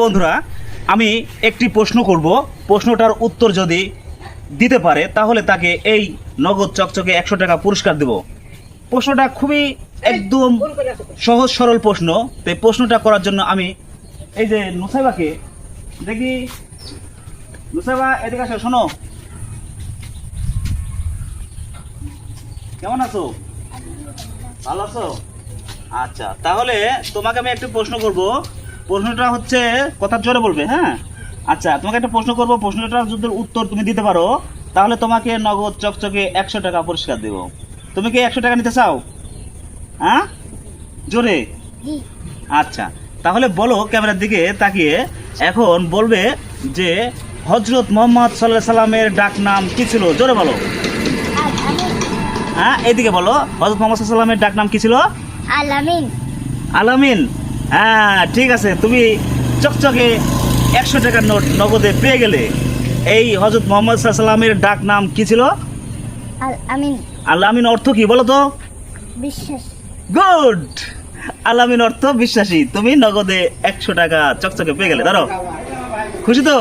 বন্ধুরা, আমি একটি প্রশ্ন করব। প্রশ্নটার উত্তর যদি দিতে পারে তাহলে তাকে এই নগদ চকচকে 100 টাকা পুরস্কার দেব। প্রশ্নটা খুবই একদম সহজ সরল প্রশ্ন। তো এই প্রশ্নটা করার জন্য আমি এই যে নুসাইবাকে দেখি। নুসাইবা, এদিকে আসো, শোনো। কেমন আছো? ভালো আছো? আচ্ছা, তাহলে তোমাকে আমি একটা প্রশ্ন করব। প্রশ্নটা হচ্ছে, কথা জোরে বলবে, হ্যাঁ? আচ্ছা, তোমাকে একটা প্রশ্ন করব। প্রশ্নটার যদি উত্তর তুমি দিতে পারো তাহলে তোমাকে নগদ চকচকে 100 টাকা পুরস্কার দেব। তুমি কি 100 টাকা নিতে চাও? হ্যাঁ, জোরে। আচ্ছা, তাহলে বলো ক্যামেরার দিকে তাকিয়ে। এখন বলবে যে হযরত মুহাম্মদ সাল্লাল্লাহু আলাইহি সাল্লামের ডাক নাম কি ছিল? জোরে বলো। হ্যাঁ, এইদিকে বলো। হযরত মুহাম্মদ সাল্লাল্লাহু আলাইহি সাল্লামের ডাক নাম কি ছিল? আলামিন। আলামিন। হ্যাঁ, ঠিক আছে, তুমি চকচকে 100 টাকার নোট নগদে পেয়ে গেলে। এই হযরত মুহাম্মদ সাল্লাল্লাহু আলাইহি সাল্লামের ডাক নাম কি ছিল? আমিন। আলামিন অর্থ কি বলো তো? বিশ্বাস। গুড। আলামিন অর্থ বিশ্বাসী। তুমি নগদে 100 টাকা চকচকে পেয়ে গেলে। ধরো, খুশি তো?